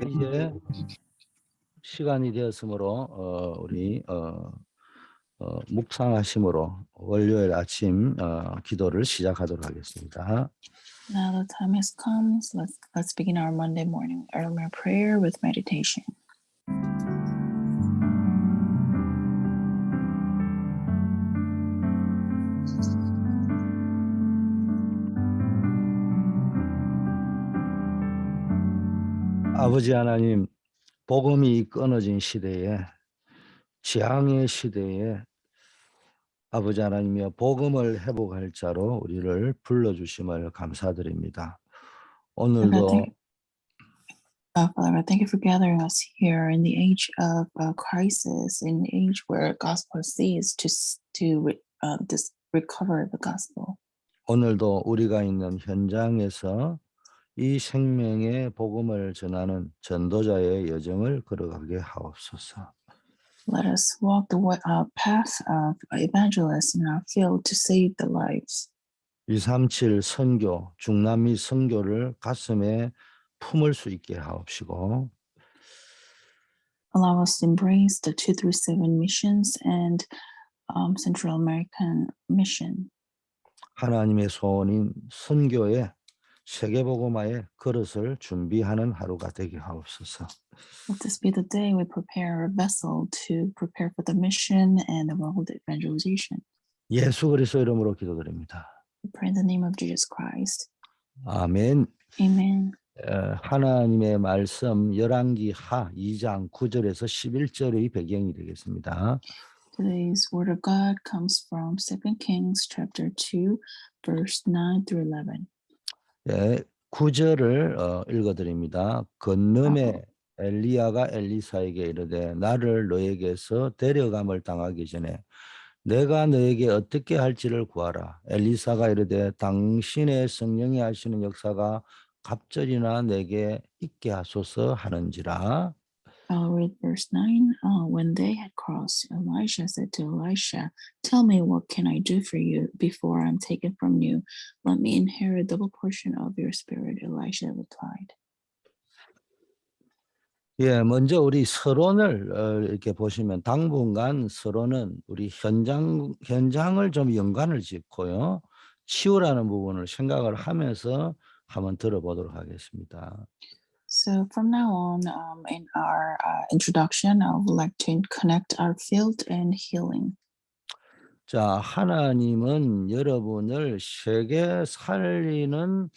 이제 시간이 되었으므로 우리 묵상하심으로 월요일 아침 기도를 시작하도록 하겠습니다. Now the time has come, so let's begin our Monday morning early prayer with meditation. 아버지 하나님, 복음이 끊어진 시대에, 재앙의 시대에 아버지 하나님이여 복음을 회복할 자로 우리를 불러주심을 감사드립니다. 오늘도 Father, I thank you for gathering us here in the age of crisis, in the age where gospel sees to recover the gospel. 오늘도 우리가 있는 현장에서 이 생명의 복음을 전하는 전도자의 여정을 걸어가게 하옵소서. Let us walk the path of evangelists in our field to save the lives. 237 선교, 중남미 선교를 가슴에 품을 수 있게 하옵시고 Allow us to embrace the 237 missions and Central American mission. 하나님의 소원인 선교의 세계복음화의 그릇을 준비하는 하루가 되게 하옵소서. Let this be the day we prepare a vessel to prepare for the mission and the world evangelization. 예수 그리스도 이름으로 기도드립니다. We pray in the name of Jesus Christ. 아멘. Amen. 하나님의 말씀 열왕기 하 2장 9절에서 11절의 배경이 되겠습니다. Today's word of God comes from 2 Kings chapter 2, verse 9 through 11. 9절을 읽어드립니다. 건넌에 엘리야가 엘리사에게 이르되 나를 너에게서 데려감을 당하기 전에 내가 너에게 어떻게 할지를 구하라. 엘리사가 이르되 당신의 성령이 하시는 역사가 갑절이나 내게 있게 하소서 하는지라. I'll read verse 9. When they had crossed, Elijah said to Elisha, "Tell me, what can I do for you before I'm taken from you? Let me inherit double portion of your spirit," Elisha replied. 먼저 우리 서론을 이렇게 보시면 당분간 서론은 우리 현장을 좀 연관을 짓고요. 치유라는 부분을 생각을 하면서 한번 들어보도록 하겠습니다. So from now on, in our introduction, I would like to connect our field and healing. 자, 하나님은 여러분을 세계 살리는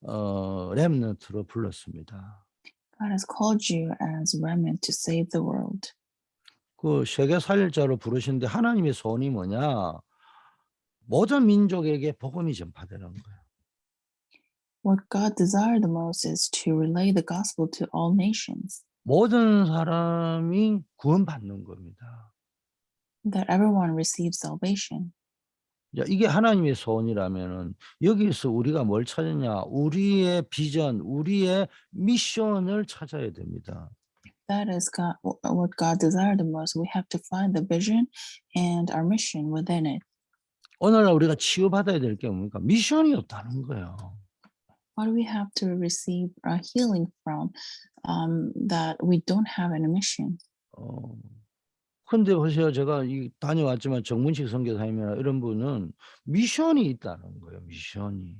렘넌트로 불렀습니다. God has called you as remnant to save the world. 그 세계 살릴 자로 부르시는데 하나님의 소원이 뭐냐? 모든 민족에게 복음이 전파되는 거예요. What God desired the most is to relay the gospel to all nations, 모든 사람이 구원받는 겁니다. that everyone receives salvation. 야, 이게 하나님의 소원이라면은 여기서 우리가 뭘 찾느냐? 우리의 비전, 우리의 미션을 찾아야 됩니다. That is God, what God desired the most. We have to find the vision and our mission within it. 오늘날 우리가 치유받아야 될 게 뭡니까? 미션이 없다는 거예요. What do we have to receive healing from? That we don't have any mission. 근데 보세요. 제가 다녀왔지만 정문식 선교사님이나 이런 분은 미션이 있다는 거예요. 미션이.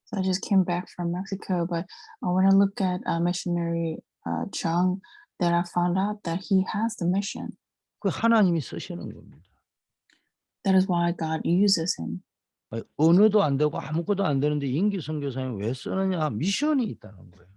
So I just came back from Mexico, but when I look at missionary Chung, that I found out that he has the mission. 그 하나님이 쓰시는 겁니다. That is why God uses him. 언어도 안 되고 아무것도 안 되는데 임기 선교사님 왜 쓰느냐? 미션이 있다는 거예요.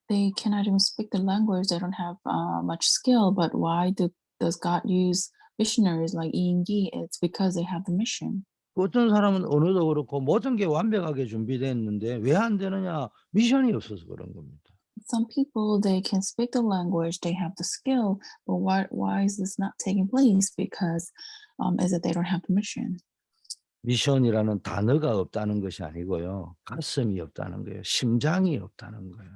They cannot even speak the language. They don't have much skill. But why does God use missionaries like Yi? It's because they have the mission. 어떤 사람은 언어도 그렇고 모든 게 완벽하게 준비됐는데 왜 안 되느냐? 미션이 없어서 그런 겁니다. Some people, they can speak the language, they have the skill, but why is this not taking place? Because is that they don't have the mission. 미션이라는 단어가 없다는 것이 아니고요. 가슴이 없다는 거예요. 심장이 없다는 거예요.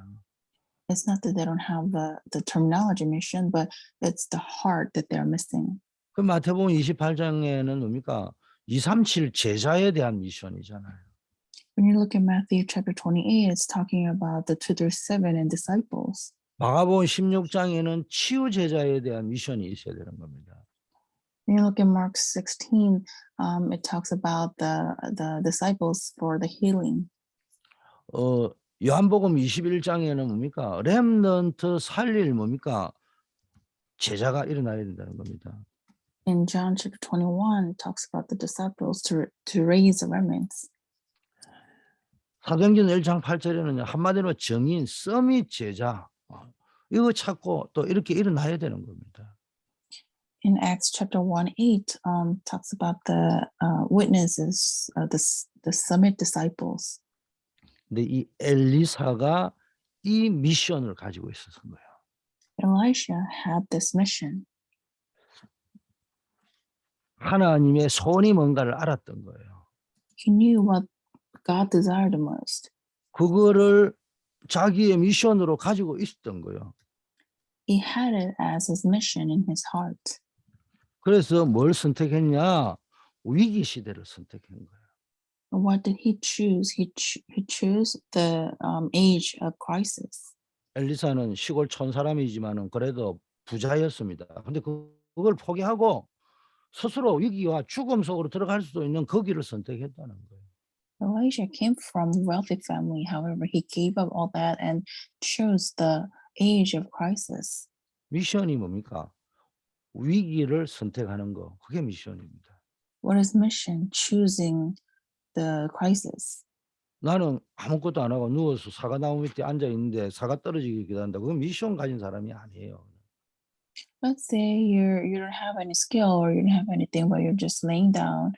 It's not that they don't have the terminology mission, but it's the heart that they're missing. 그 마태복음 28장에는 뭡니까? 237 제자에 대한 미션이잖아요. When you look at Matthew chapter 28, it's talking about the 237 and disciples. 마가복음 16장에는 치유 제자에 대한 미션이 있어야 되는 겁니다. When you look at Mark 16, it talks about the disciples for the healing. 요한복음 21장에는 뭡니까? 렘넌트 살릴 뭡니까? 제자가 일어나야 된다는 겁니다. In John chapter 21, it talks about the disciples to raise the remnants. 사도행전 1장 8절에는 한마디로 정인, 서밋 제자 이거 찾고 또 이렇게 일어나야 되는 겁니다. In Acts chapter 1:8, talks about the witnesses, the summit disciples. 근데 이 엘리사가 이 미션을 가지고 있었던 거예요. Elisha had this mission. 하나님의 손이 뭔가를 알았던 거예요. He knew what God desired the most. 그거를 자기의 미션으로 가지고 있었던 거예요. He had it as his mission in his heart. 그래서 뭘 선택했냐? 위기 시대를 선택한 거예요. What did he choose? He chose the age of crisis. 엘리사는 시골 촌 사람이지만은 그래도 부자였습니다. 근데 그걸 포기하고 스스로 위기와 죽음 속으로 들어갈 수도 있는 그 길을 선택했다는 거예요. Elisha came from a wealthy family. However, he gave up all that and chose the age of crisis. 미션이 뭡니까? 위기를 선택하는 거. 그게 미션입니다. What is mission? Choosing the crisis. 나는 아무것도 안 하고 누워서 사과나무 밑에 앉아 있는데 사과 떨어지기 기다린다. 그건 미션 가진 사람이 아니에요. Let's say you don't have any skill or you don't have anything, but you're just laying down,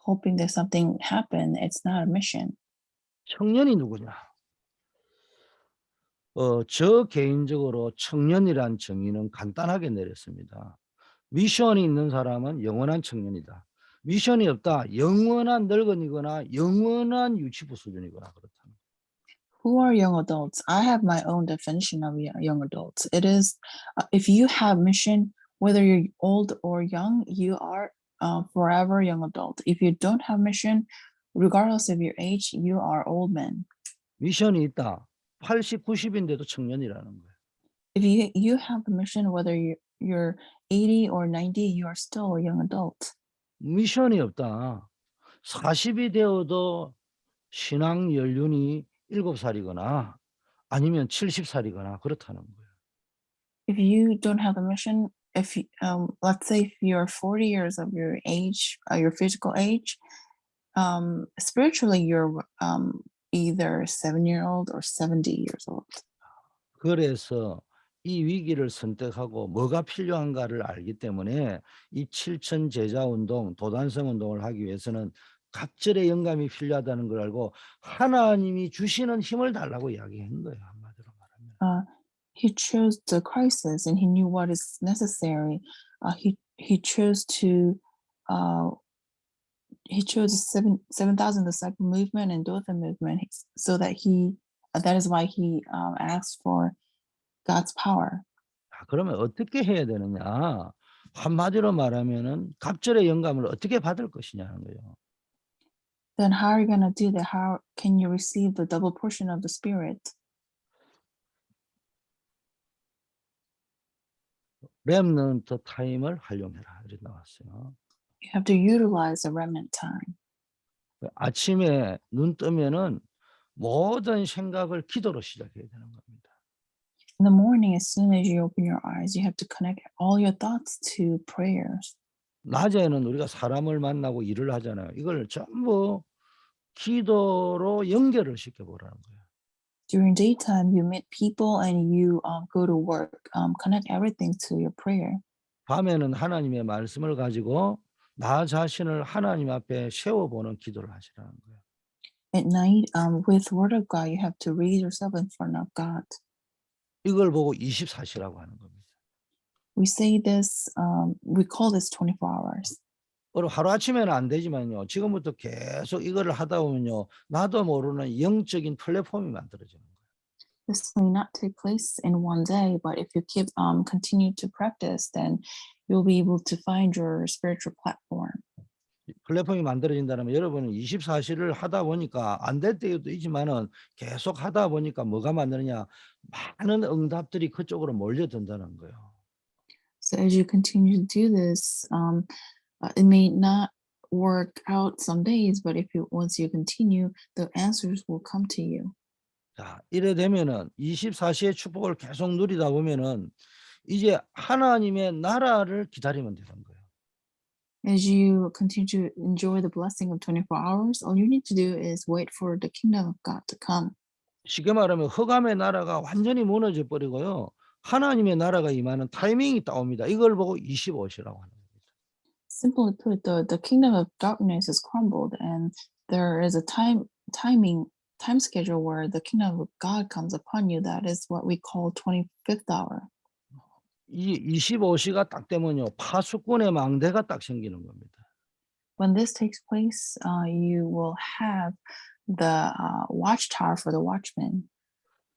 hoping that something happen. It's not a mission. 청년이 누구냐? 저 개인적으로 청년이란 정의는 간단하게 내렸습니다. 미션이 있는 사람은 영원한 청년이다. 미션이 없다. 영원한 늙은이거나 영원한 유치부 수준이거나 그렇다. Who are young adults? I have my own definition of young adults. It is if you have mission, whether you're old or young, you are forever young adult. If you don't have mission, regardless of your age, you are old men. 미션이 있다. 80, 90인데도 청년이라는 거예요. If you have the mission, whether you're 80 or 90, you are still a young adult. 미션이 없다. 40이 되어도 신앙 연륜이 7살이거나 아니면 70살이거나 그렇다는 거예요. If you don't have a mission, if you, let's say if you're 40 years of your age, your physical age, spiritually you're either 7-year-old or 70 years old. 그래서 이 위기를 선택하고 뭐가 필요한가를 알기 때문에 이 7천 제자 운동, 도단성 운동을 하기 위해서는 갑절의 영감이 필요하다는 걸 알고 하나님이 주시는 힘을 달라고 이야기한 거예요. 한마디로 말하면. He chose the crisis and he knew what is necessary. He chose to he chose the 7,000 disciple movement and Dothan movement so that that is why he asked for God's power. 그러면 어떻게 해야 되느냐? 한마디로 말하면은 갑절의 영감을 어떻게 받을 것이냐는 거예요. Then how are you going to do that? How can you receive the double portion of the Spirit? 렘넌트 타임을 활용해라. 이렇게 나왔어요. You have to utilize the remnant time. 아침에 눈 뜨면은 모든 생각을 기도로 시작해야 되는 겁니다. In the morning, as soon as you open your eyes, you have to connect all your thoughts to prayers. 낮에는 우리가 사람을 만나고 일을 하잖아요. 이걸 전부 기도로 연결을 시켜보라는 거예요. During daytime, you meet people and you go to work. Connect everything to your prayer. 밤에는 하나님의 말씀을 가지고 나 자신을 하나님 앞에 세워보는 기도를 하시라는 거예요. At night, with Word of God, you have to raise yourself in front of God. 이걸 보고 24시라고 하는 겁니다. We say this, we call this 24 hours. 하루아침에는 안 되지만요. 지금부터 계속 이거를 하다 보면요. 나도 모르는 영적인 플랫폼이 만들어지는 거예요. This may not take place in one day, but if you keep continue to practice, then you'll be able to find your spiritual platform. 플랫폼이 만들어진다면 여러분은 24시를 하다 보니까 안 될 때도 있지만은 계속 하다 보니까 뭐가 만드느냐? 많은 응답들이 그쪽으로 몰려든다는 거예요. So as you continue to do this, it may not work out some days, but if you once you continue, the answers will come to you. 자, 이래 되면은 24시의 축복을 계속 누리다 보면은 이제 하나님의 나라를 기다리면 되는 거예요. As you continue to enjoy the blessing of 24 hours, all you need to do is wait for the kingdom of God to come. 쉽게 말하면 흑암의 나라가 완전히 무너져 버리고요. 하나님의 나라가 임하는 타이밍이 딱 옵니다. 이걸 보고 25시라고 하는 겁니다. Simply put, the kingdom of darkness is crumbled, and there is a time schedule where the kingdom of God comes upon you. That is what we call 25th hour. 이 25시가 딱 되면요. 파수꾼의 망대가 딱 생기는 겁니다. When this takes place, you will have the watchtower for the watchmen.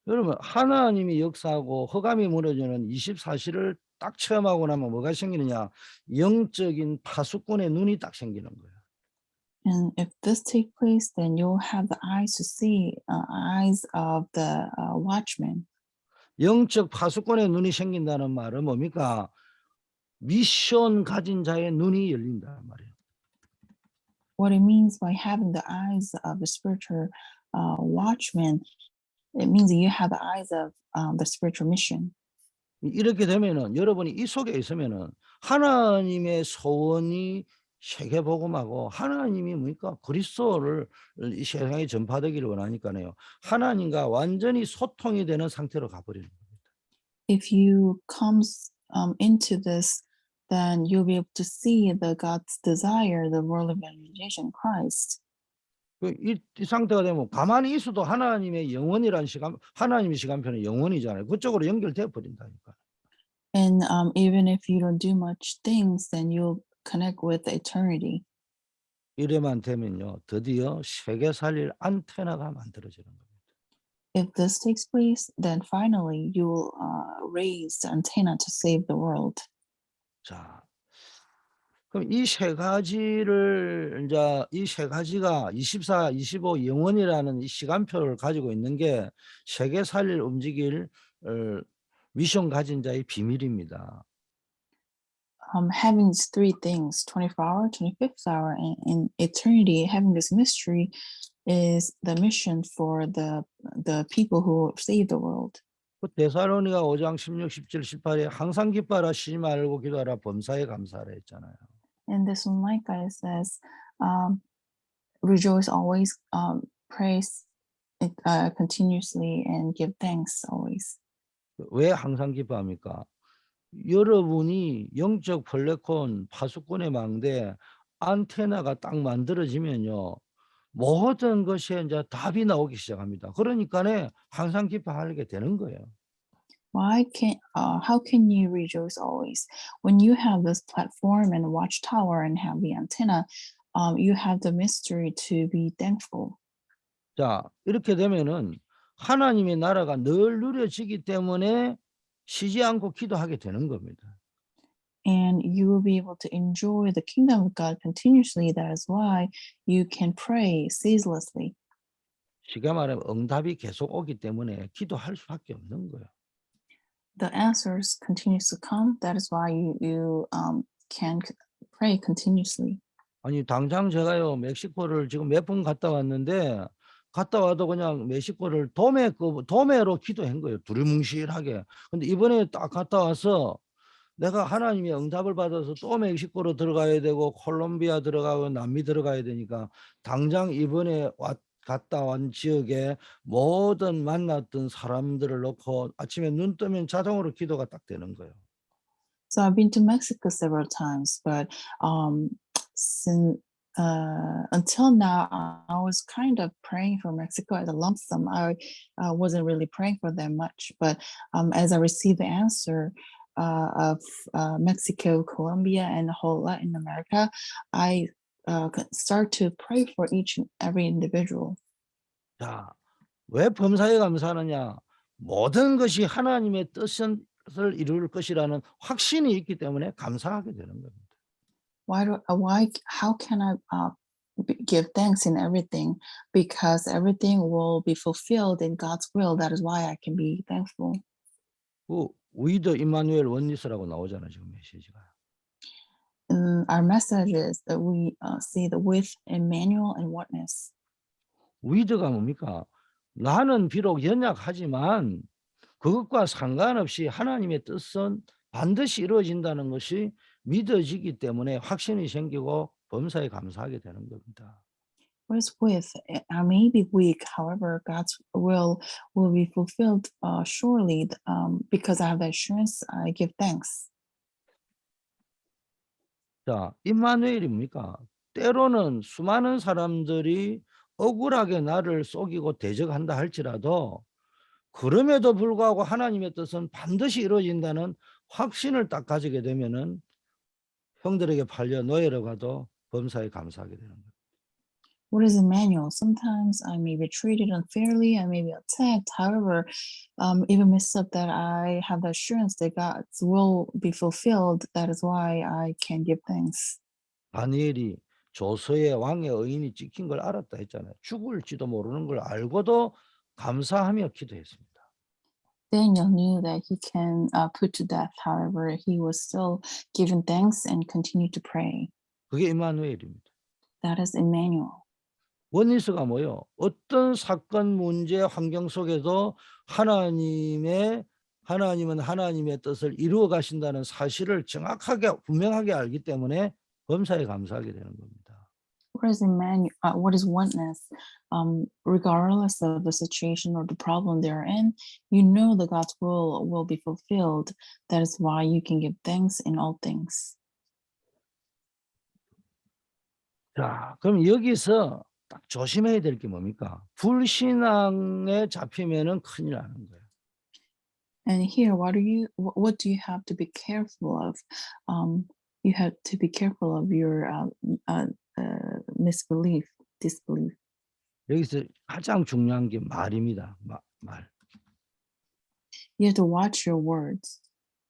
여러분 하나님이 역사하고 흑암이 무너지는 24시를 딱 체험하고 나면 뭐가 생기느냐? 영적인 파수꾼의 눈이 딱 생기는 거예요. And if this takes place, then you'll have the eyes to see, eyes of the watchmen. 영적 파수꾼의 눈이 생긴다는 말은 뭡니까? 미션 가진 자의 눈이 열린다는 말이에요. What it means by having the eyes of the spiritual watchman, it means that you have the eyes of the spiritual mission. 이렇게 되면은 여러분이 이 속에 있으면은 하나님의 소원이 세계복음하고 하나님이 뭡니까? 그리스도를 이 세상에 전파되기를 원하니까요. 하나님과 완전히 소통이 되는 상태로 가버리는 겁니다. If you comes into this, then you'll be able to see the God's desire, the world evangelization, Christ. 이 상태가 되면 가만히 있어도 하나님의 영원이라는 시간, 하나님의 시간표는 영원이잖아요. 그쪽으로 연결돼 버린다니까. And even if you don't do much things, then you'll connect with eternity. 이래만 되면요, 드디어 세계 살릴 안테나가 만들어지는 겁니다. If this takes place, then finally you will raise the antenna to save the world. 자, 그럼 이 세 가지를 이제 이 세 가지가 24, 25 영원이라는 이 시간표를 가지고 있는 게 세계 살릴 움직일 미션 가진 자의 비밀입니다. Having these three things, 24 hour, 25th hour, and in eternity, having this mystery is the mission for the people who save the world. 그 데살로니가 5장 16, 17, 18에 항상 기뻐하라, 쉬지 말고 기도하라, 범사에 감사하라 했잖아요. And this one, like it says, rejoice always, praise continuously, and give thanks always. 왜 항상 기뻐합니까? 여러분이 영적 플랫폼 파수꾼의 망대 안테나가 딱 만들어지면요. 모든 것에 이제 답이 나오기 시작합니다. 그러니까네 항상 기뻐하게 되는 거예요. How can you rejoice always? When you have this platform and watchtower and have the antenna, you have the mystery to be thankful. 자, 이렇게 되면은 하나님의 나라가 늘 누려지기 때문에 쉬지 않고 기도하게 되는 겁니다. And you will be able to enjoy the kingdom of God continuously. That is why you can pray ceaselessly. 쉽게 말하면 응답이 계속 오기 때문에 기도할 수밖에 없는 거예요. The answers continues to come. That is why you can pray continuously. 아니 당장 제가요 멕시코를 지금 몇 번 갔다 왔는데 갔다 와도 그냥 멕시코를 도매로 기도한 거예요. 두리뭉실하게. 근데 이번에 딱 갔다 와서 내가 하나님의 응답을 받아서 또 멕시코로 들어가야 되고 콜롬비아 들어가고 남미 들어가야 되니까 당장 이번에 갔다 온 지역에 모든 만났던 사람들을 놓고 아침에 눈 뜨면 자동으로 기도가 딱 되는 거예요. So I've been to Mexico several times, but since until now, I was kind of praying for Mexico as a lump sum. I wasn't really praying for them much, but as I received the answer of Mexico, Colombia, and the whole Latin America, I start to pray for each and every individual. 자, 왜 범사에 감사하느냐? 모든 것이 하나님의 뜻을 이룰 것이라는 확신이 있기 때문에 감사하게 되는 겁니다. how can I give thanks in everything? Because everything will be fulfilled in God's will. That is why I can be thankful. 그 with 임마누엘 원리스라고 나오잖아요, 지금 메시지가. Our message is that we see the with Emmanuel and oneness. with가 뭡니까? 나는 비록 연약하지만 그것과 상관없이 하나님의 뜻은 반드시 이루어진다는 것이 믿어지기 때문에 확신이 생기고 범사에 감사하게 되는 겁니다. What is with? I may be weak, however, God's will be fulfilled surely. Because I have the assurance, I give thanks. 자, 임마누엘이 뭡니까? 때로는 수많은 사람들이 억울하게 나를 속이고 대적한다 할지라도 그럼에도 불구하고 하나님의 뜻은 반드시 이루어진다는 확신을 딱 가지게 되면은 형들에게 팔려 노예로 가도 범사에 감사하게 되는 거예요. What is Emmanuel? Sometimes I may be treated unfairly, I may be attacked. However, even midst of that, I have the assurance that God's will be fulfilled. That is why I can give thanks. 다니엘이 조서의 왕의 의인이 찍힌 걸 알았다 했잖아요. 죽을지도 모르는 걸 알고도 감사하며 기도했습니다. Daniel knew that he can put to death. However, he was still giving thanks and continued to pray. 그게 임마누엘입니다. That is Emmanuel. 원리스가 뭐요? 어떤 사건, 문제, 환경 속에도 하나님은 하나님의 뜻을 이루어 가신다는 사실을 정확하게 분명하게 알기 때문에 범사에 감사하게 되는 겁니다. What is Emmanuel? What is oneness? Regardless of the situation or the problem they're in, you know that God's will be fulfilled. That is why you can give thanks in all things. 자, 그럼 여기서 딱 조심해야 될 게 뭡니까? 불신앙에 잡히면은 큰일 나는 거예요. And here, what do you have to be careful of? You have to be careful of your disbelief. 여기서 가장 중요한 게 말입니다. 말. You have to watch your words.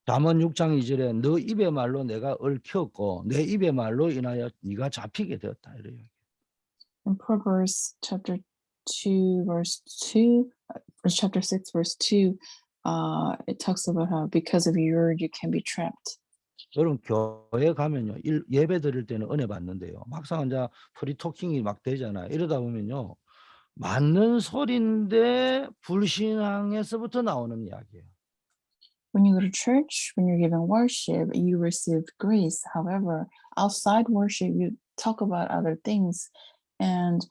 잠언 6장 2절에 너 입의 말로 내가 얽혔고 내 입의 말로 인하여 네가 잡히게 되었다 이래요. In Proverbs chapter 2 verse 2, chapter 6 verse 2, it talks about how because of your word you can be trapped. 여러분 교회 가면요 예배 드릴 때는 은혜 받는데요. 막상 이제 프리토킹이 막 되잖아요. 이러다 보면요 맞는 소리인데 불신앙에서부터 나오는 이야기예요. When you go to church, when you're giving worship, you receive grace. However, outside worship, you talk about other things, and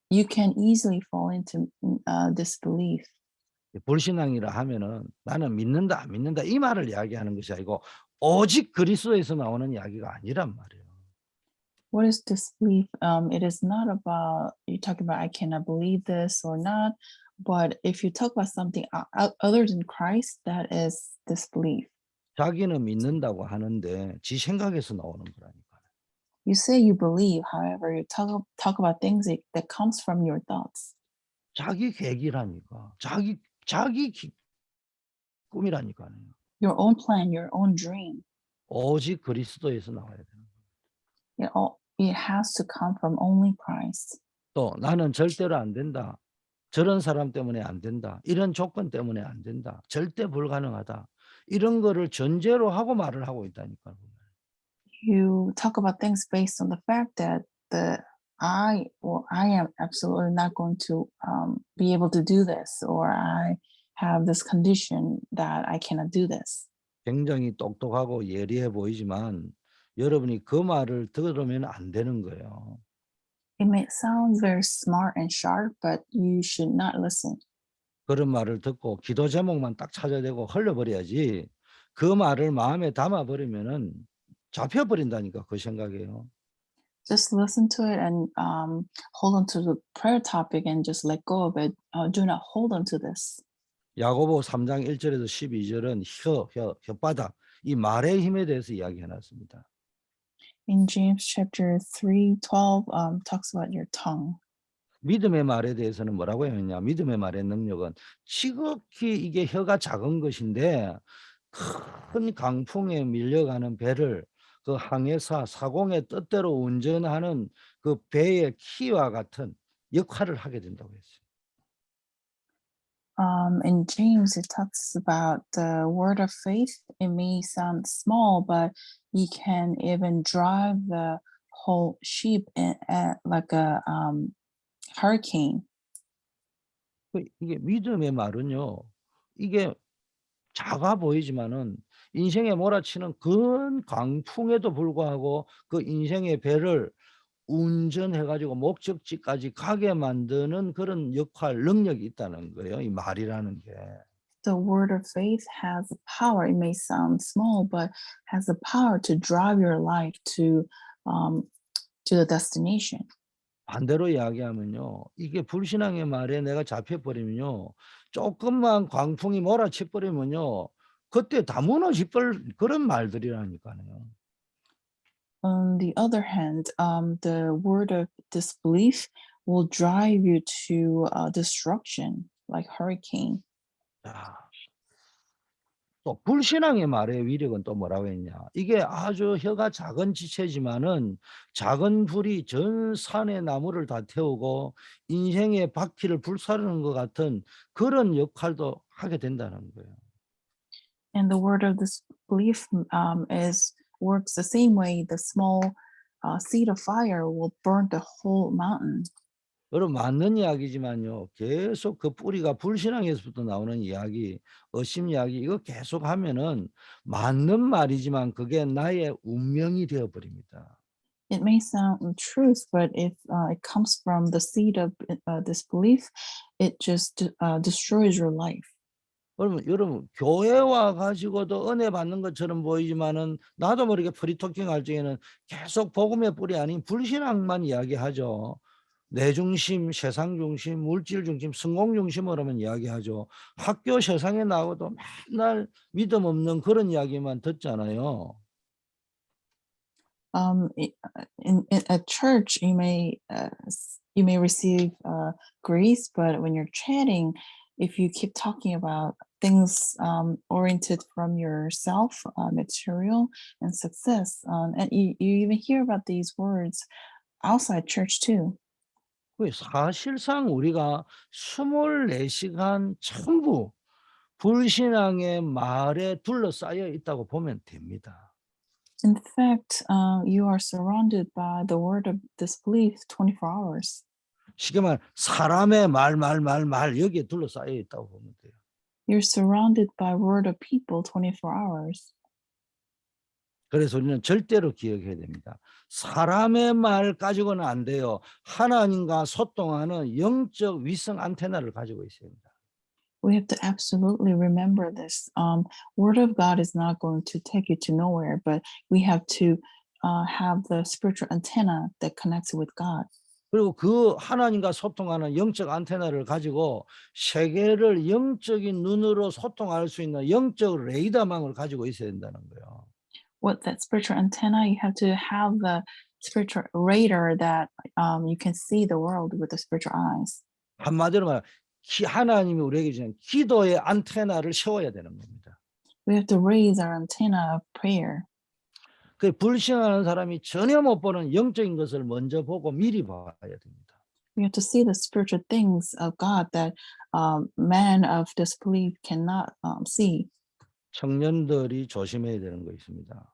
you can easily fall into disbelief. 불신앙이라 하면은 나는 믿는다 안 믿는다 이 말을 이야기하는 것이 아니고 오직 그리스도에서 나오는 이야기가 아니란 말이에요. What is disbelief? It is not about you talking about I cannot believe this or not, but if you talk about something other than Christ, that is disbelief. 자기는 믿는다고 하는데 지 생각에서 나오는 거라니까. You say you believe, however, you talk about things that comes from your thoughts. 자기 계획이라니까. 자기 꿈이라니까요. Your own plan, your own dream. 오직 그리스도에서 나와야 되는 거예요. It has to come from only Christ. 또 나는 절대로 안 된다. 저런 사람 때문에 안 된다. 이런 조건 때문에 안 된다. 절대 불가능하다. 이런 거를 전제로 하고 말을 하고 있다니까요. You talk about things based on the fact that I am absolutely not going to be able to do this, or I have this condition that I cannot do this. 굉장히 똑똑하고 예리해 보이지만 여러분이 그 말을 들으면 안 되는 거예요. It may sound very smart and sharp, but you should not listen. 그런 말을 듣고 기도 제목만 딱 찾아대고 흘려버려야지 그 말을 마음에 담아버리면은 잡혀버린다니까 그 생각이에요. Just listen to it and hold on to the prayer topic and just let go of it. Do not hold on to this. 야고보 3장 1절에서 12절은 혓바닥, 이 말의 힘에 대해서 이야기해 놨습니다. In James chapter 3:12 talks about your tongue. 믿음의 말에 대해서는 뭐라고 했느냐? 믿음의 말의 능력은 지극히 이게 혀가 작은 것인데 큰 강풍에 밀려가는 배를 그 항해사 사공의 뜻대로 운전하는 그 배의 키와 같은 역할을 하게 된다고 했어요. In James, it talks about the word of faith. It may sound small, but you can even drive the whole ship like a hurricane. 이게 믿음의 말은요. 이게 작아 보이지만은 인생에 몰아치는 큰 광풍에도 불구하고 그 인생의 배를 운전해 가지고 목적지까지 가게 만드는 그런 역할, 능력이 있다는 거예요, 이 말이라는 게. The word of faith has the power. It may sound small, but has the power to drive your life um, to the destination. 반대로 이야기하면요. 이게 불신앙의 말에 내가 잡혀 버리면요. 쪼끔만 광풍이 몰아쳐 버리면요. 그때 다 무너져 버 그런 말들이라니까요. On the other hand, the word of disbelief will drive you to destruction, like hurricane. 야. 또 불신앙의 말의 위력은 또 뭐라고 했냐. 이게 아주 혀가 작은 지체지만은 작은 불이 전 산의 나무를 다 태우고 인생의 바퀴를 불사르는 것 같은 그런 역할도 하게 된다는 거예요. And the word of disbelief is works the same way. The small seed of fire will burn the whole mountain. 여러분 맞는 이야기지만요. 계속 그 뿌리가 불신앙에서부터 나오는 이야기, 의심 이야기 이거 계속하면은 맞는 말이지만 그게 나의 운명이 되어 버립니다. It may sound truth, but if it comes from the seed of disbelief, it just destroys your life. 여러분 교회 와 가지고도 은혜 받는 것처럼 보이지만은 나도 모르게 프리토킹할 적에는 계속 복음의 뿌리 아닌 불신앙만 이야기하죠. 내 중심, 세상 중심, 물질 중심, 성공 중심으로만 이야기하죠. 학교 세상에 나가도 맨날 믿음 없는 그런 이야기만 듣잖아요. In a church, you may receive grace, but when you're chatting, if you keep talking about things oriented from yourself, material and success, and you even hear about these words outside church too. 그 사실상 우리가 24 시간 전부 불신앙의 말에 둘러싸여 있다고 보면 됩니다. In fact, you are surrounded by the word of disbelief 24 hours. 쉽게 말하면 사람의 말 여기에 둘러싸여 있다고 보면 돼요. You're surrounded by word of people 24 hours. 그래서 우리는 절대로 기억해야 됩니다. 사람의 말 가지고는 안 돼요. 하나님과 소통하는 영적 위성 안테나를 가지고 있어야 합니다. We have to absolutely remember this. Word of God is not going to take you to nowhere, but we have to have the spiritual antenna that connects with God. 그리고 그 하나님과 소통하는 영적 안테나를 가지고 세계를 영적인 눈으로 소통할 수 있는 영적 레이더망을 가지고 있어야 된다는 거예요. With that spiritual antenna, you have to have the spiritual radar that you can see the world with the spiritual eyes. 한마디로 말하면 하나님이 우리에게 주는 기도의 안테나를 세워야 되는 겁니다. We have to raise our antenna of prayer. 그 불신하는 사람이 전혀 못 보는 영적인 것을 먼저 보고 미리 봐야 됩니다. We have to see the spiritual things of God that man of disbelief cannot see. 청년들이 조심해야 되는 거 있습니다.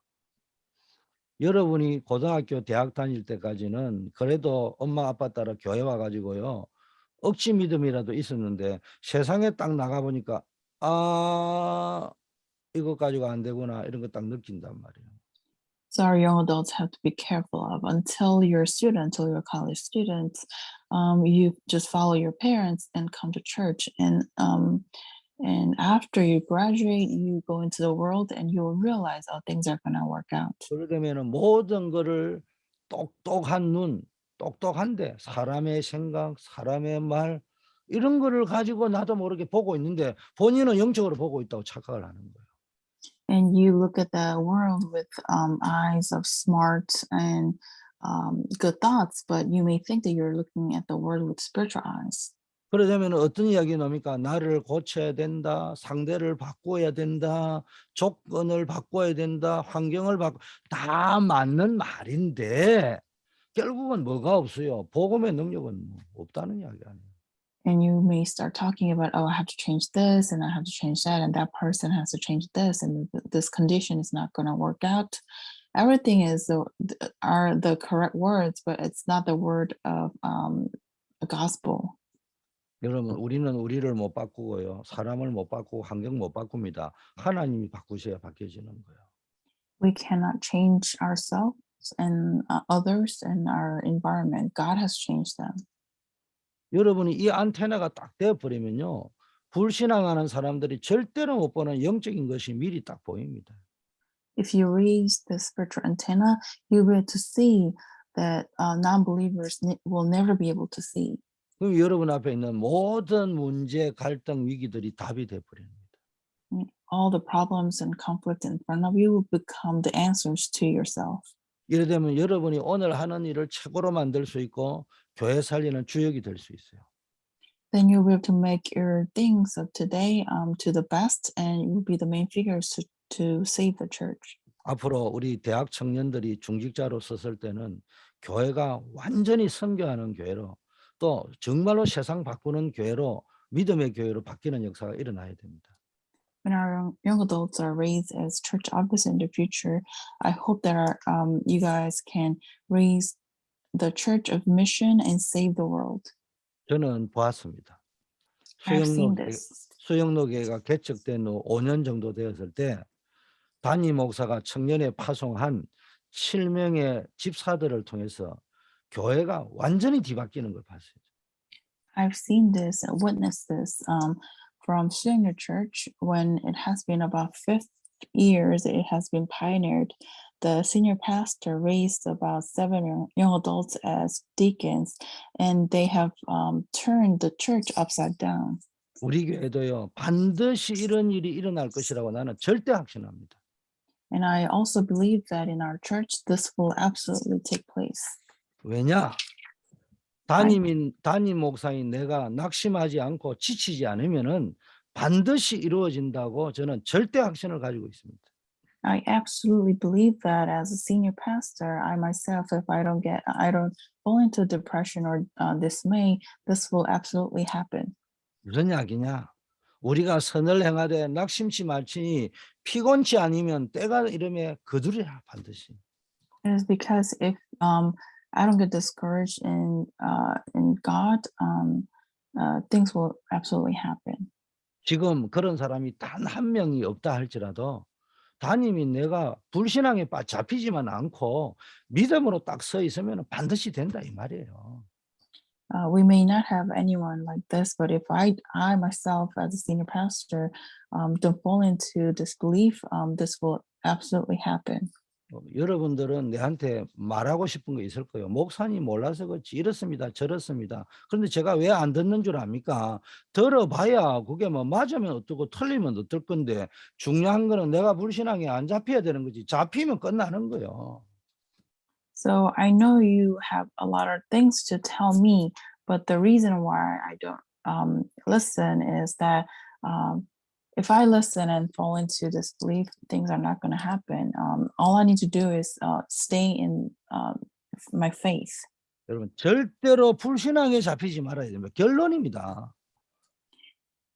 여러분이 고등학교, 대학 다닐 때까지는 그래도 엄마 아빠 따라 교회 와 가지고요. 억지 믿음이라도 있었는데 세상에 딱 나가 보니까 '아 이것 가지고 안 되구나.' 이런 거 딱 느낀단 말이에요. So our young adults have to be careful of until you're a student, until you're a college student, you just follow your parents and come to church. And after you graduate, you go into the world and you will realize how things are gonna work out. 그러려면은 모든 거를 똑똑한 눈, 똑똑한데 사람의 생각, 사람의 말 이런 거를 가지고 나도 모르게 보고 있는데 본인은 영적으로 보고 있다고 착각을 하는 거예요. And you look at the world with eyes of smart and good thoughts, but you may think that you're looking at the world with spiritual eyes. 그러자면 어떤 이야기 나옵니까? 나를 고쳐야 된다. 상대를 바꿔야 된다. 조건을 바꿔야 된다. 환경을 다 맞는 말인데 결국은 뭐가 없어요? 복음의 능력은 없다는 이야기 아니에요. And you may start talking about, oh, I have to change this and I have to change that, and that person has to change this, and this condition is not going to work out. Everything is are the correct words, but it's not the word of the gospel. 여러분 우리는 우리를 못 바꾸고요. 사람을 못 바꾸고 환경 못 바꿉니다. 하나님이 바꾸셔야 바뀌어지는 거예요. We cannot change ourselves and others and our environment. God has changed them. 여러분이 이 안테나가 딱 되어 버리면요. 불신앙하는 사람들이 절대로 못 보는 영적인 것이 미리 딱 보입니다. If you raise the spiritual antenna, you'll be able to see that non-believers will never be able to see. 그럼 여러분 앞에 있는 모든 문제, 갈등, 위기들이 답이 돼 버립니다. All the problems and conflict in front of you will become the answers to yourself. 이래 되면 여러분이 오늘 하는 일을 최고로 만들 수 있고 교회 살리는 주역이 될 수 있어요. Then you'll be able to make your things of today to the best, and you will be the main figures to save the church. 앞으로 우리 대학 청년들이 중직자로 섰을 때는 교회가 완전히 선교하는 교회로 또 정말로 세상 바꾸는 교회로 믿음의 교회로 바뀌는 역사가 일어나야 됩니다. When our young adults are raised as church officers in the future, I hope that you guys can raise the church of mission and save the world. 저는 보았습니다. I've seen 수영로 this. 수영로교회가 개척된 후 5년 정도 되었을 때 담임 목사가 청년에 파송한 7명의 집사들을 통해서 교회가 완전히 뒤바뀌는 걸 봤어요. I've seen this and witnessed this from Senior Church when it has been about 5 years. It has been pioneered. The senior pastor raised about 7 young adults as deacons, and they have turned the church upside down. 우리 교회도요. 반드시 이런 일이 일어날 것이라고 나는 절대 확신합니다. And I also believe that in our church, this will absolutely take place. 왜냐? 담임 목사인 내가 낙심하지 않고 지치지 않으면은 반드시 이루어진다고 저는 절대 확신을 가지고 있습니다. I absolutely believe that as a senior pastor, I myself, if I don't fall into depression or dismay, this will absolutely happen. 무슨 이야기냐? 우리가 선을 행하되 낙심치 말지니 피곤치 아니면 때가 이르매 거두리라 반드시. It is because if I don't get discouraged in God, things will absolutely happen. 지금 그런 사람이 단 한 명이 없다 할지라도 담임이 내가 불신앙에 잡히지만 않고 믿음으로 딱 서 있으면 반드시 된다 이 말이에요. We may not have anyone like this, but if I myself as a senior pastor don't fall into disbelief, this will absolutely happen. 여러분들은 내한테 말하고 싶은 거 있을 거예요. 목사님 몰라서 그렇지 이렇습니다. 저렇습니다. 그런데 제가 왜 안 듣는 줄 압니까? 들어봐야 그게 뭐 맞으면 어떻고 틀리면 어떨 건데 중요한 거는 내가 불신앙에 안 잡혀야 되는 거지. 잡히면 끝나는 거예요. So I know you have a lot of things to tell me, but the reason why I don't listen is that if I listen and fall into disbelief, things are not going to happen. All I need to do is stay in my faith. 여러분 절대로 불신앙에 잡히지 말아야 됩니다. 결론입니다.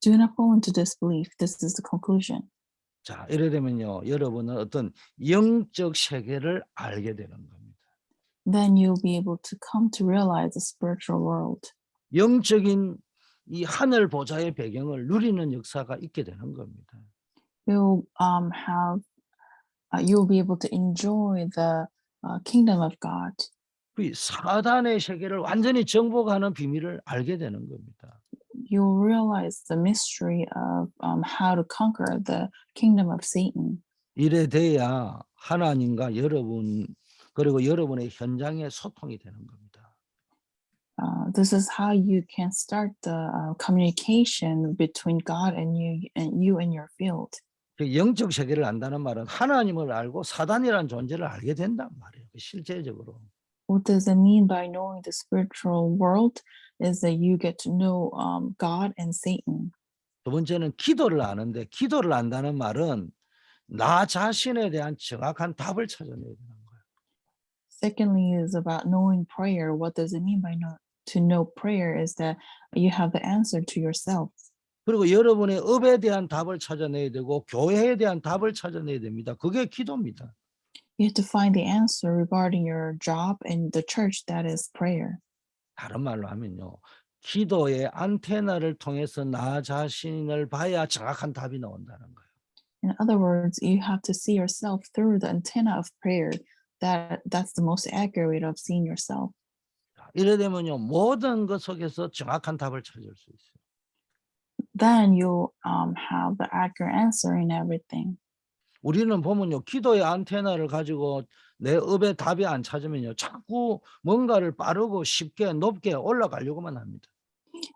Do not fall into disbelief. This is the conclusion. 자, 이래 되면요. 여러분은 어떤 영적 세계를 알게 되는 겁니다. Then you'll be able to come to realize the spiritual world. 영적인 이 하늘 보좌의 배경을 누리는 역사가 있게 되는 겁니다. You'll you'll be able to enjoy the kingdom of God. 그 사단의 세계를 완전히 정복하는 비밀을 알게 되는 겁니다. You'll realize the mystery of how to conquer the kingdom of Satan. 이래 돼야 하나님과 여러분 그리고 여러분의 현장에 소통이 되는 겁니다. This is how you can start the communication between God and you in your field. 그 영적 세계를 안다는 말은 하나님을 알고 사단이라는 존재를 알게 된단 말이에요. 실제적으로. What does it mean by knowing the spiritual world? is that you get to know God and Satan. 두 번째는 기도를 아는데 기도를 안다는 말은 나 자신에 대한 정확한 답을 찾아내야 되는 거예요. Secondly, is about knowing prayer. What does it mean by to know prayer? Is that you have the answer to yourself. 그리고 여러분의 업에 대한 답을 찾아내야 되고 교회에 대한 답을 찾아내야 됩니다. 그게 기도입니다. You have to find the answer regarding your job and the church. That is prayer. 다른 말로 하면요. 기도의 안테나를 통해서 나 자신을 봐야 정확한 답이 나온다는 거예요. In other words, you have to see yourself through the antenna of prayer. That's the most accurate way of seeing yourself. 자, 이래 되면요. 모든 것 속에서 정확한 답을 찾을 수 있어요. Then you'll have the accurate answer in everything. 우리는 보면요. 기도의 안테나를 가지고 내 업의 답이 안 찾으면요. 자꾸 뭔가를 빠르고 쉽게 높게 올라가려고만 합니다.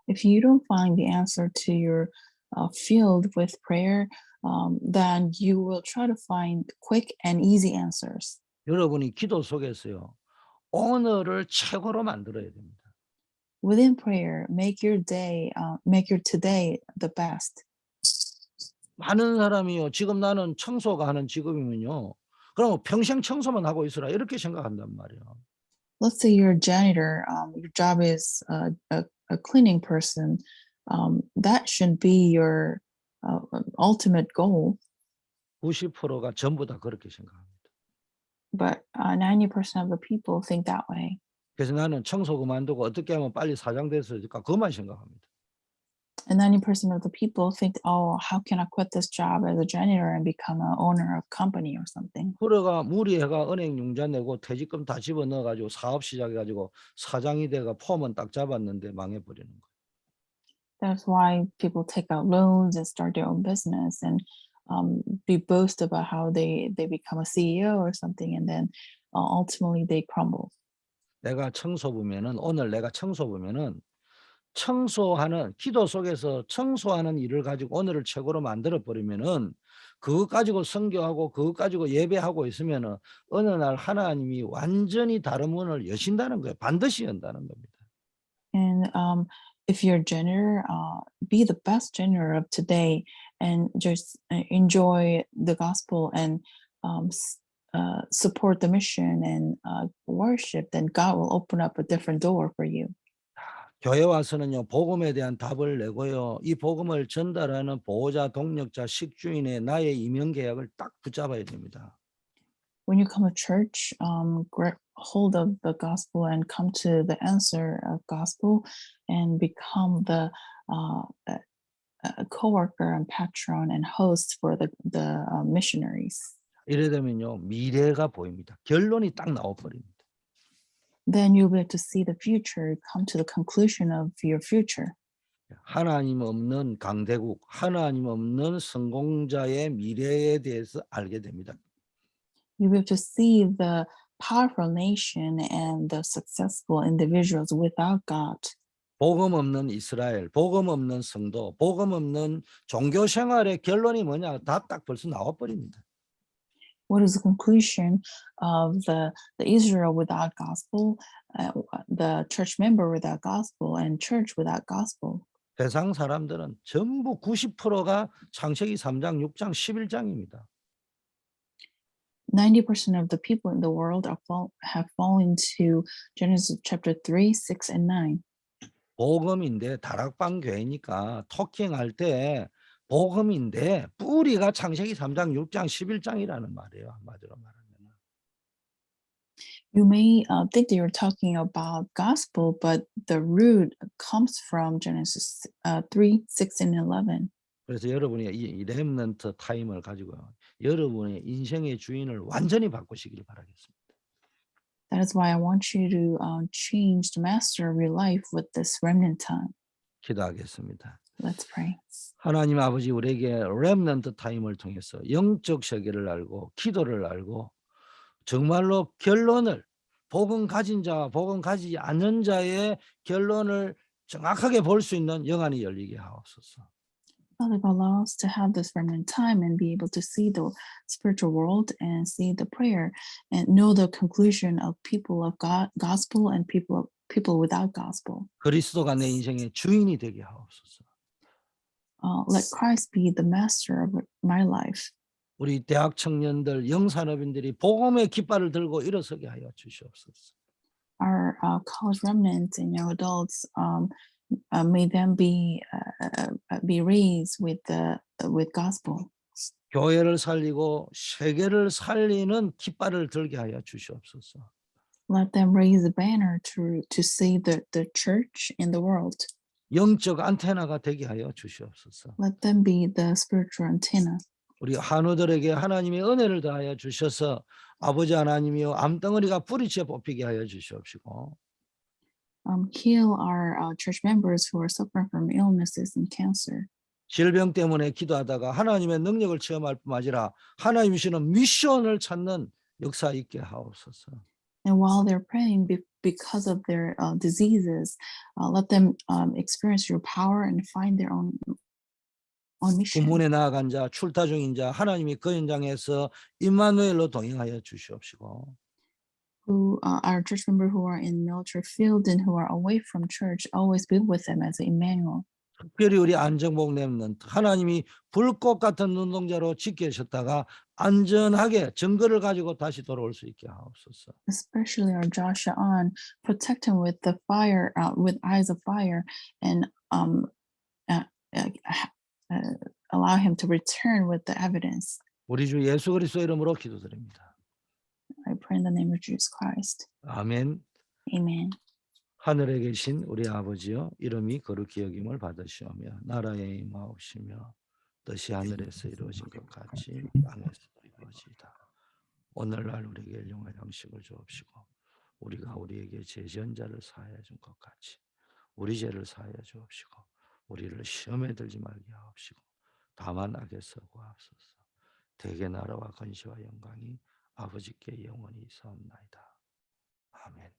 If you don't find the answer to your field with prayer, then you will try to find quick and easy answers. 여러분이 기도 속에서요. 오늘을 최고로 만들어야 됩니다. Within prayer, make your today the best. 많은 사람이요. 지금 나는 청소가 하는 직업이면요. 그럼 평생 청소만 하고 있으라 이렇게 생각한단 말이에요. Let's say you're a janitor. Your job is a cleaning person. That should be your ultimate goal. 90%가 전부 다 그렇게 생각합니다. But 90% of the people think that way. 그래서 나는 청소 그만두고 어떻게 하면 빨리 사장 될 수 있을까 그것만 생각합니다. And 90% of the people think, oh, how can I quit this job as a janitor and become an owner of company or something? 그러가 무리해가 은행 융자 내고 퇴직금 다 집어넣어 가지고 사업 시작해 가지고 사장이 돼가 폼은 딱 잡았는데 망해 버리는 거예요. That's why people take out loans and start their own business and be boast about how they become a CEO or something, and then ultimately they crumble. 내가 청소부면은 오늘 내가 청소부면은 청소하는 기도 속에서 청소하는 일을 가지고 오늘을 최고로 만들어 버리면은 그것 가지고 선교하고 그것 가지고 예배하고 있으면은 어느 날 하나님이 완전히 다른 문을 여신다는 거예요. 반드시 연다는 겁니다. And if you're a janitor, be the best janitor of today and just enjoy the gospel and support the mission and worship, then God will open up a different door for you. 교회 와서는요, 복음에 대한 답을 내고요, 이 복음을 전달하는 보호자, 동력자, 식주인의 나의 이명 계약을 딱 붙잡아야 됩니다. When you come to church, grab hold of the gospel and come to the answer of gospel and become the co-worker and patron and host for the missionaries. 이래 되면요, 미래가 보입니다. 결론이 딱 나와버립니다. Then you'll be able to see the future, come to the conclusion of your future. 하나님 없는 강대국, 하나님 없는 성공자의 미래에 대해서 알게 됩니다. You'll be able to see the powerful nation and the successful individuals without God. 복음 없는 이스라엘, 복음 없는 성도, 복음 없는 종교 생활의 결론이 뭐냐? 다 딱 벌써 나와버립니다. What is the conclusion of the Israel without gospel, the church member without gospel, and church without gospel? 세상 사람들은 전부 90%가 창세기 3장, 6장, 11장입니다. 90% of the people in the world have fallen to Genesis chapter 3, 6, and 9. 복음인데 다락방 교회니까 토킹할 때 복음인데 뿌리가 창세기 3장, 6장, 11장이라는 말이에요. 한마디로 말하면. You may think that you're talking about gospel, but the root comes from Genesis 3, 6, and 11. 그래서 여러분이 이 렘넌트 타임을 가지고 여러분의 인생의 주인을 완전히 바꾸시길 바라겠습니다. That is why I want you to change the master of your life with this remnant time. 기도하겠습니다. Let's pray. 하나님 아버지, 우리에게 렘넌트 타임을 통해서 영적 세계를 알고 기도를 알고 정말로 결론을 복음 가진 자와 복음 가지지 않는 자의 결론을 정확하게 볼 수 있는 영안이 열리게 하옵소서. Father, allow us to have this remnant time and be able to see the spiritual world and see the prayer and know the conclusion of people of God, gospel and people people without gospel. 그리스도가 내 인생의 주인이 되게 하옵소서. Let Christ be the master of my life. 우리 대학 청년들, 영산업인들이 복음의 깃발을 들고 일어서게 하여 주시옵소서. Our college remnants and young adults, may them be raised with gospel. 교회를 살리고 세계를 살리는 깃발을 들게 하여 주시옵소서. Let them raise a banner to save the church and the world. 영적 안테나가 되게 하여 주시옵소서. Let them be the spiritual antenna. 우리 한우들에게 하나님의 은혜를 더하여 주셔서 아버지 하나님이여 암덩어리가 뿌리째 뽑히게 하여 주시옵시고 Heal our church members who are suffering from illnesses and cancer. 질병 때문에 기도하다가 하나님의 능력을 체험할 뿐만 아니라 하나님 주시는 미션을 찾는 역사 있게 하옵소서. And while they're praying because of their diseases, let them experience your power and find their own mission. 부문에 나아간 자, 출타 중인 자, 하나님이 그 현장에서 임마누엘로 동행하여 주시옵시고 Who our church member who are in military field and who are away from church, always be with them as Emmanuel. 특별히 우리 안정복 렘넌트 하나님이 불꽃 같은 눈동자로 지켜주셨다가 안전하게 증거를 가지고 다시 돌아올 수 있게 하옵소서. Especially our Joshua on, protect him with the fire, with eyes of fire, and allow him to return with the evidence. 우리 주 예수 그리스도 이름으로 기도드립니다. I pray in the name of Jesus Christ. 아멘. Amen. 하늘에 계신 우리 아버지여 이름이 거룩히 여김을 받으시오며 나라의 임하옵시며 뜻이 하늘에서 이루어진 것 같이 땅에서도 이루어지이다. 오늘날 우리에게 일용할 양식을 주옵시고 우리가 우리에게 죄지은 자를 사하여 준 것 같이 우리 죄를 사하여 주옵시고 우리를 시험에 들지 말게 하옵시고 다만 악에서 구하옵소서. 대개 나라와 권세와 영광이 아버지께 영원히 있사옵나이다. 아멘.